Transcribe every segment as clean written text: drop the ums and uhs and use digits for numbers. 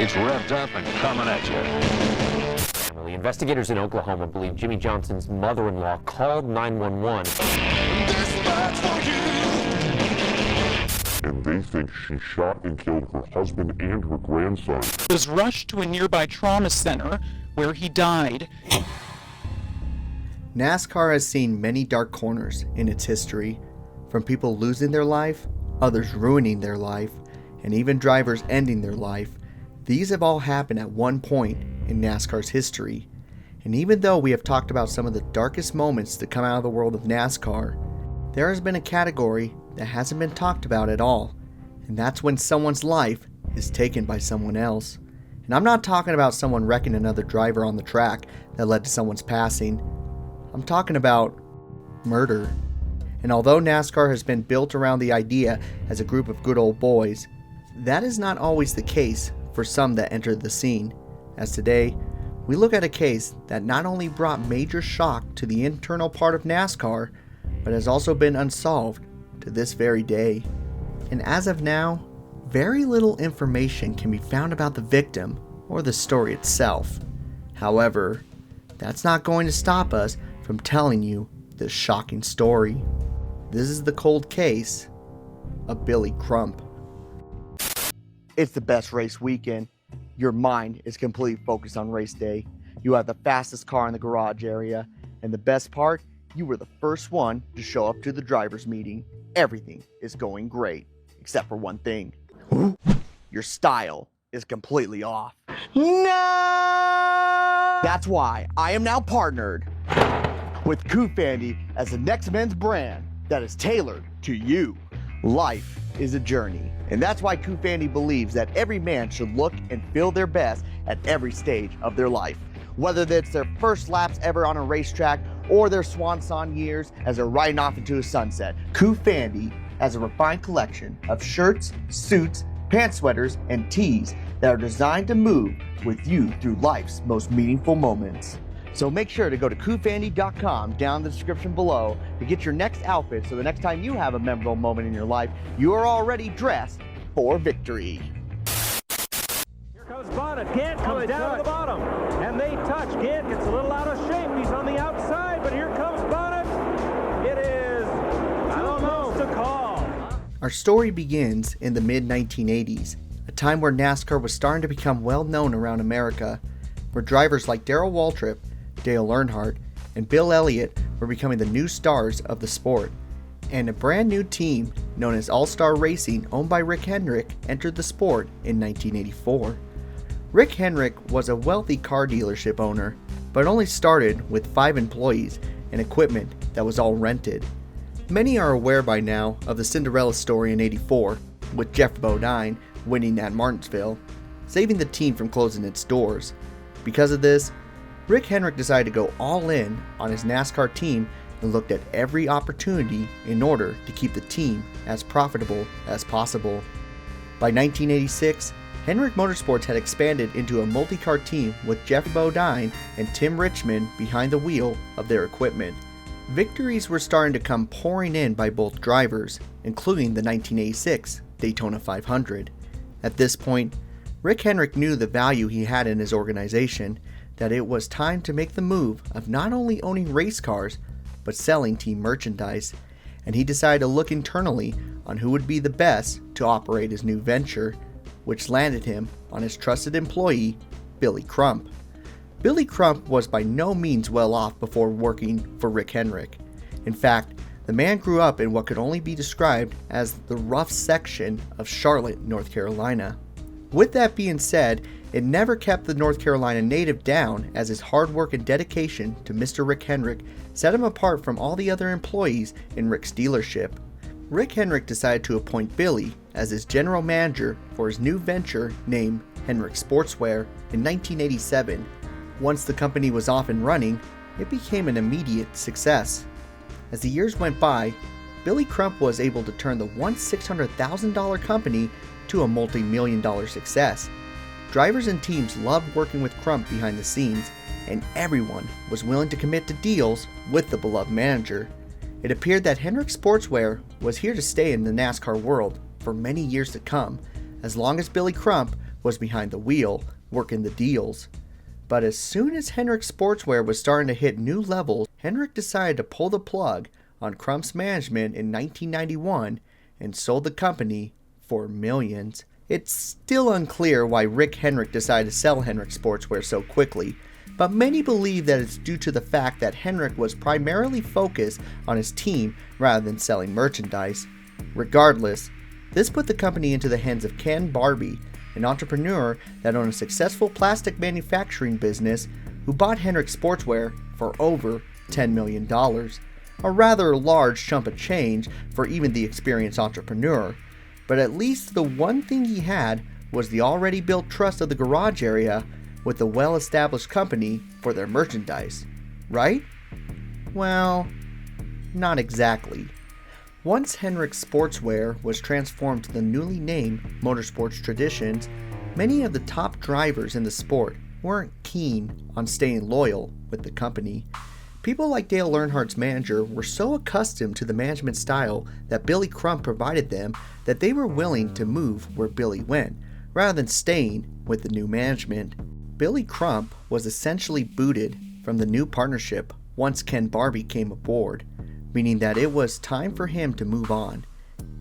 It's revved up and coming at you. Family investigators in Oklahoma believe Jimmy Johnson's mother-in-law called 911. And they think she shot and killed her husband and her grandson. He was rushed to a nearby trauma center where he died. NASCAR has seen many dark corners in its history, from people losing their life, others ruining their life, and even drivers ending their life. These have all happened at one point in NASCAR's history. And even though we have talked about some of the darkest moments to come out of the world of NASCAR, there has been a category that hasn't been talked about at all, and that's when someone's life is taken by someone else. And I'm not talking about someone wrecking another driver on the track that led to someone's passing. I'm talking about murder. And although NASCAR has been built around the idea as a group of good old boys, that is not always the case for some that entered the scene, as today we look at a case that not only brought major shock to the internal part of NASCAR, but has also been unsolved to this very day. And as of now, very little information can be found about the victim or the story itself. However, that's not going to stop us from telling you this shocking story. This is the cold case of Billy Crump. It's the best race weekend. Your mind is completely focused on race day. You have the fastest car in the garage area, and the best part, you were the first one to show up to the driver's meeting. Everything is going great, except for one thing. Your style is completely off. No! That's why I am now partnered with COOFANDY as the next men's brand that is tailored to you. Life is a journey, and that's why COOFANDY believes that every man should look and feel their best at every stage of their life. Whether that's their first laps ever on a racetrack or their swan song years as they're riding off into a sunset, COOFANDY has a refined collection of shirts, suits, pant sweaters, and tees that are designed to move with you through life's most meaningful moments. So make sure to go to COOFANDY.com down in the description below to get your next outfit, so the next time you have a memorable moment in your life, you are already dressed for victory. Here comes Bonnet. Gant comes down to the bottom, and they touch. Gant gets a little out of shape. He's on the outside, but here comes Bonnet. It is too close to call. Our story begins in the mid-1980s, a time where NASCAR was starting to become well known around America, where drivers like Darrell Waltrip, Dale Earnhardt, and Bill Elliott were becoming the new stars of the sport. And a brand new team known as All-Star Racing, owned by Rick Hendrick, entered the sport in 1984. Rick Hendrick was a wealthy car dealership owner, but only started with 5 employees and equipment that was all rented. Many are aware by now of the Cinderella story in '84, with Jeff Bodine winning at Martinsville, saving the team from closing its doors. Because of this, Rick Hendrick decided to go all in on his NASCAR team and looked at every opportunity in order to keep the team as profitable as possible. By 1986, Hendrick Motorsports had expanded into a multi-car team with Jeff Bodine and Tim Richmond behind the wheel of their equipment. Victories were starting to come pouring in by both drivers, including the 1986 Daytona 500. At this point, Rick Hendrick knew the value he had in his organization, that it was time to make the move of not only owning race cars, but selling team merchandise, and he decided to look internally on who would be the best to operate his new venture, which landed him on his trusted employee, Billy Crump. Billy Crump was by no means well off before working for Rick Hendrick. In fact, the man grew up in what could only be described as the rough section of Charlotte, North Carolina. With that being said, it never kept the North Carolina native down, as his hard work and dedication to Mr. Rick Hendrick set him apart from all the other employees in Rick's dealership. Rick Hendrick decided to appoint Billy as his general manager for his new venture named Hendrick Sportswear in 1987. Once the company was off and running, it became an immediate success. As the years went by, Billy Crump was able to turn the once $600,000 company to a multi-million-dollar success. Drivers and teams loved working with Crump behind the scenes, and everyone was willing to commit to deals with the beloved manager. It appeared that Hendrick Sportswear was here to stay in the NASCAR world for many years to come, as long as Billy Crump was behind the wheel, working the deals. But as soon as Hendrick Sportswear was starting to hit new levels, Hendrick decided to pull the plug on Crumps management in 1991 and sold the company for millions. It's still unclear why Rick Hendrick decided to sell Hendrick Sportswear so quickly, but many believe that it's due to the fact that Hendrick was primarily focused on his team rather than selling merchandise. Regardless, this put the company into the hands of Ken Barbie, an entrepreneur that owned a successful plastic manufacturing business who bought Hendrick Sportswear for over $10 million, a rather large chunk of change for even the experienced entrepreneur. But at least the one thing he had was the already built trust of the garage area with the well-established company for their merchandise, right? Well, not exactly. Once Hendrick Sportswear was transformed to the newly named Motorsports Traditions, many of the top drivers in the sport weren't keen on staying loyal with the company. People like Dale Earnhardt's manager were so accustomed to the management style that Billy Crump provided them that they were willing to move where Billy went, rather than staying with the new management. Billy Crump was essentially booted from the new partnership once Ken Barbie came aboard, meaning that it was time for him to move on.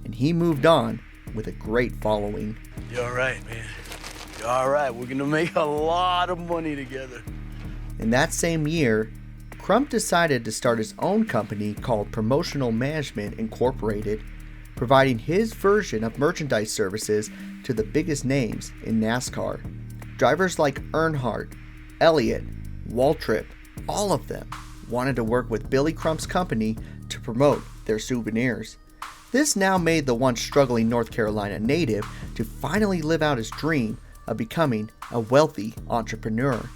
And he moved on with a great following. You're all right, man. You're all right. We're going to make a lot of money together. In that same year, Crump decided to start his own company called Promotional Management Incorporated, providing his version of merchandise services to the biggest names in NASCAR. Drivers like Earnhardt, Elliott, Waltrip, all of them wanted to work with Billy Crump's company to promote their souvenirs. This now made the once struggling North Carolina native to finally live out his dream of becoming a wealthy entrepreneur,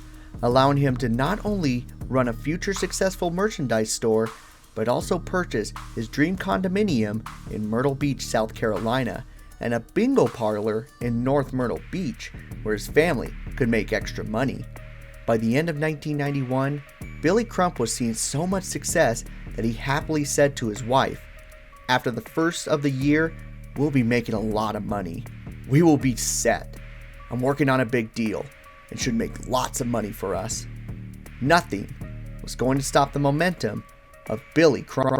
allowing him to not only run a future successful merchandise store, but also purchase his dream condominium in Myrtle Beach, South Carolina, and a bingo parlor in North Myrtle Beach, where his family could make extra money. By the end of 1991, Billy Crump was seeing so much success that he happily said to his wife, "After the first of the year, we'll be making a lot of money. We will be set. I'm working on a big deal and should make lots of money for us." Nothing was going to stop the momentum of Billy Crump.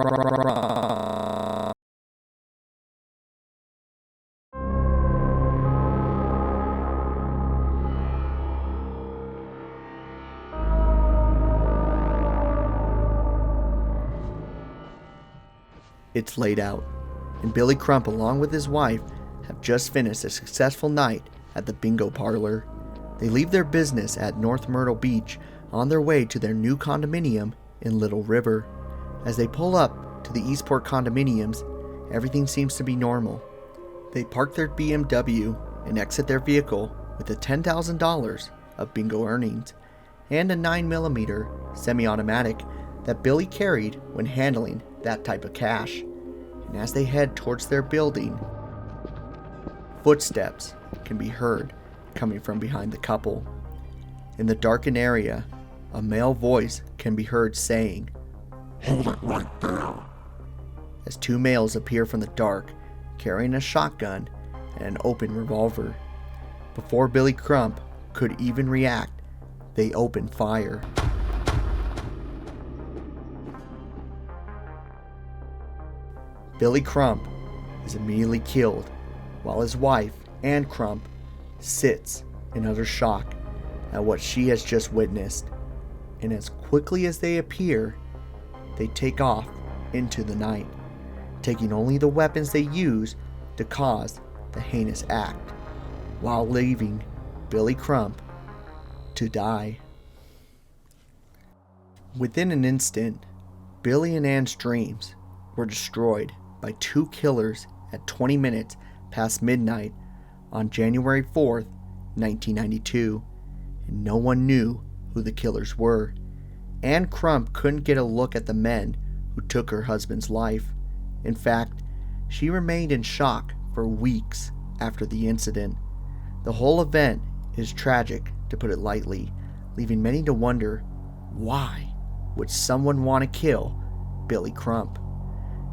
It's laid out, and Billy Crump, along with his wife, have just finished a successful night at the bingo parlor. They leave their business at North Myrtle Beach on their way to their new condominium in Little River. As they pull up to the Eastport condominiums, everything seems to be normal. They park their BMW and exit their vehicle with the $10,000 of bingo earnings and a 9mm semi-automatic that Billy carried when handling that type of cash. And as they head towards their building, footsteps can be heard coming from behind the couple. In the darkened area, a male voice can be heard saying, Hold it right there. as two males appear from the dark, carrying a shotgun and an open revolver. Before Billy Crump could even react, they open fire. Billy Crump is immediately killed, while his wife, Ann Crump, sits in utter shock at what she has just witnessed. And as quickly as they appear, they take off into the night, taking only the weapons they used to cause the heinous act, while leaving Billy Crump to die. Within an instant, Billy and Ann's dreams were destroyed by two killers at 20 minutes past midnight on January 4th, 1992, and no one knew who the killers were. Ann Crump couldn't get a look at the men who took her husband's life. In fact, she remained in shock for weeks after the incident. The whole event is tragic, to put it lightly, leaving many to wonder, why would someone want to kill Billy Crump?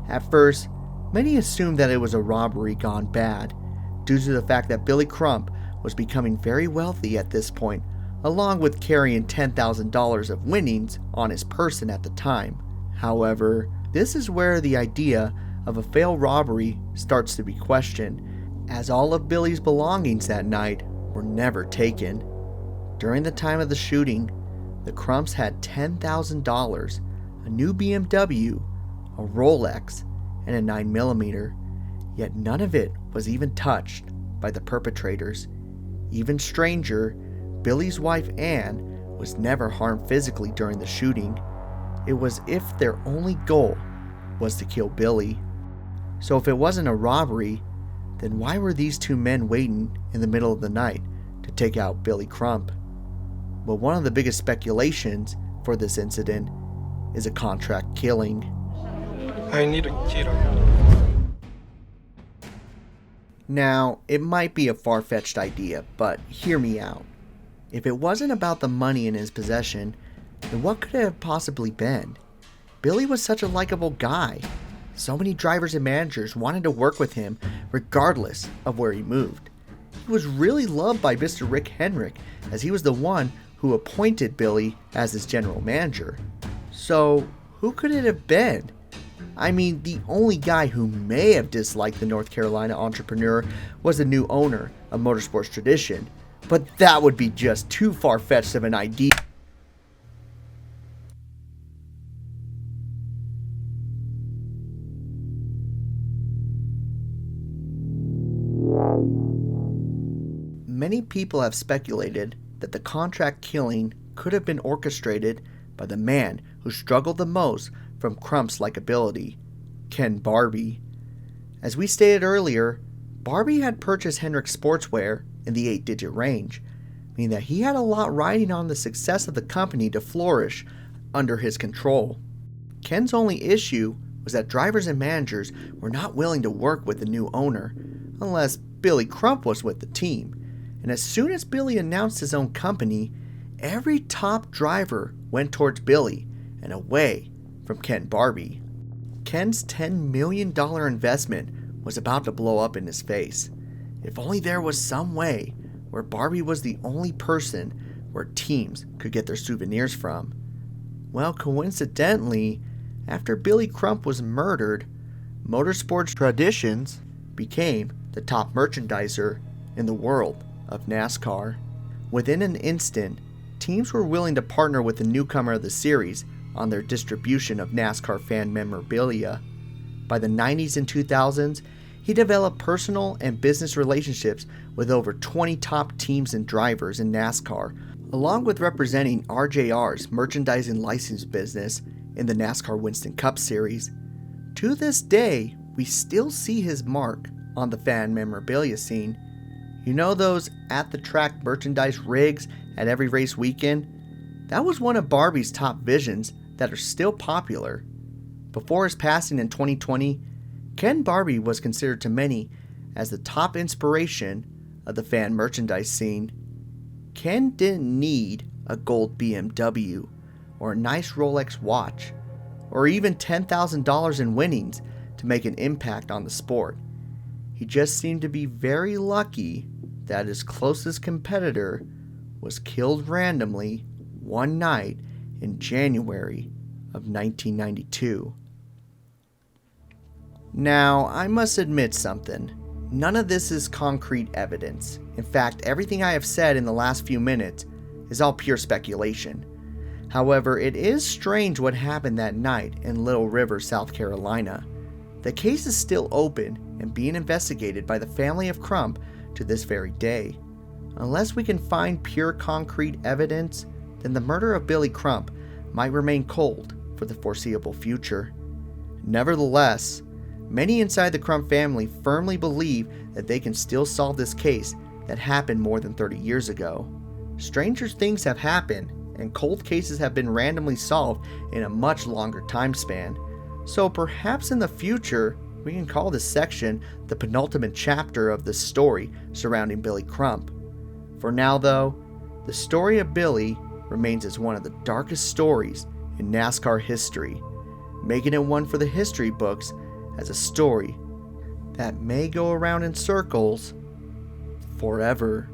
At first, many assumed that it was a robbery gone bad, due to the fact that Billy Crump was becoming very wealthy at this point, along with carrying $10,000 of winnings on his person at the time. However, this is where the idea of a failed robbery starts to be questioned, as all of Billy's belongings that night were never taken. During the time of the shooting, the Crumps had $10,000, a new BMW, a Rolex, and a 9mm, yet none of it was even touched by the perpetrators. Even stranger, Billy's wife Ann was never harmed physically during the shooting. It was if their only goal was to kill Billy. So if it wasn't a robbery, then why were these two men waiting in the middle of the night to take out Billy Crump? Well, one of the biggest speculations for this incident is a contract killing. I need a killer. Now, it might be a far-fetched idea, but hear me out. If it wasn't about the money in his possession, then what could it have possibly been? Billy was such a likable guy. So many drivers and managers wanted to work with him regardless of where he moved. He was really loved by Mr. Rick Henrik, as he was the one who appointed Billy as his general manager. So, who could it have been? I mean, the only guy who may have disliked the North Carolina entrepreneur was the new owner of Motorsports Tradition, but that would be just too far-fetched of an idea. Many people have speculated that the contract killing could have been orchestrated by the man who struggled the most from Crump's likability, Ken Barbie. As we stated earlier, Barbie had purchased Henrik's sportswear in the 8-digit range, meaning that he had a lot riding on the success of the company to flourish under his control. Ken's only issue was that drivers and managers were not willing to work with the new owner, unless Billy Crump was with the team. And as soon as Billy announced his own company, every top driver went towards Billy and away from Ken Barbie. Ken's $10 million investment was about to blow up in his face. If only there was some way where Barbie was the only person where teams could get their souvenirs from. Well, coincidentally, after Billy Crump was murdered, Motorsports Traditions became the top merchandiser in the world of NASCAR. Within an instant, teams were willing to partner with the newcomer of the series on their distribution of NASCAR fan memorabilia. By the 90s and 2000s, he developed personal and business relationships with over 20 top teams and drivers in NASCAR, along with representing RJR's merchandising license business in the NASCAR Winston Cup Series. To this day, we still see his mark on the fan memorabilia scene. You know those at-the-track merchandise rigs at every race weekend? That was one of Barbie's top visions that are still popular. Before his passing in 2020, Ken Barbie was considered to many as the top inspiration of the fan merchandise scene. Ken didn't need a gold BMW or a nice Rolex watch or even $10,000 in winnings to make an impact on the sport. He just seemed to be very lucky that his closest competitor was killed randomly one night in January of 1992. Now, I must admit something. None of this is concrete evidence. In fact, everything I have said in the last few minutes is all pure speculation. However, it is strange what happened that night in Little River, South Carolina. The case is still open and being investigated by the family of Crump to this very day. Unless we can find pure concrete evidence, then the murder of Billy Crump might remain cold for the foreseeable future. Nevertheless, many inside the Crump family firmly believe that they can still solve this case that happened more than 30 years ago. Stranger things have happened, and cold cases have been randomly solved in a much longer time span. So perhaps in the future, we can call this section the penultimate chapter of the story surrounding Billy Crump. For now though, the story of Billy remains as one of the darkest stories in NASCAR history, making it one for the history books as a story that may go around in circles forever.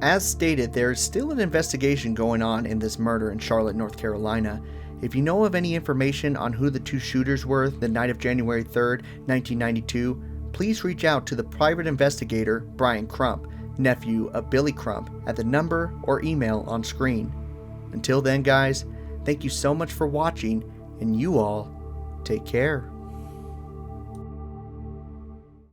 As stated, there is still an investigation going on in this murder in Charlotte, North Carolina. If you know of any information on who the two shooters were the night of January 3rd, 1992, please reach out to the private investigator, Brian Crump, nephew of Billy Crump, at the number or email on screen. Until then, guys, thank you so much for watching, and you all take care.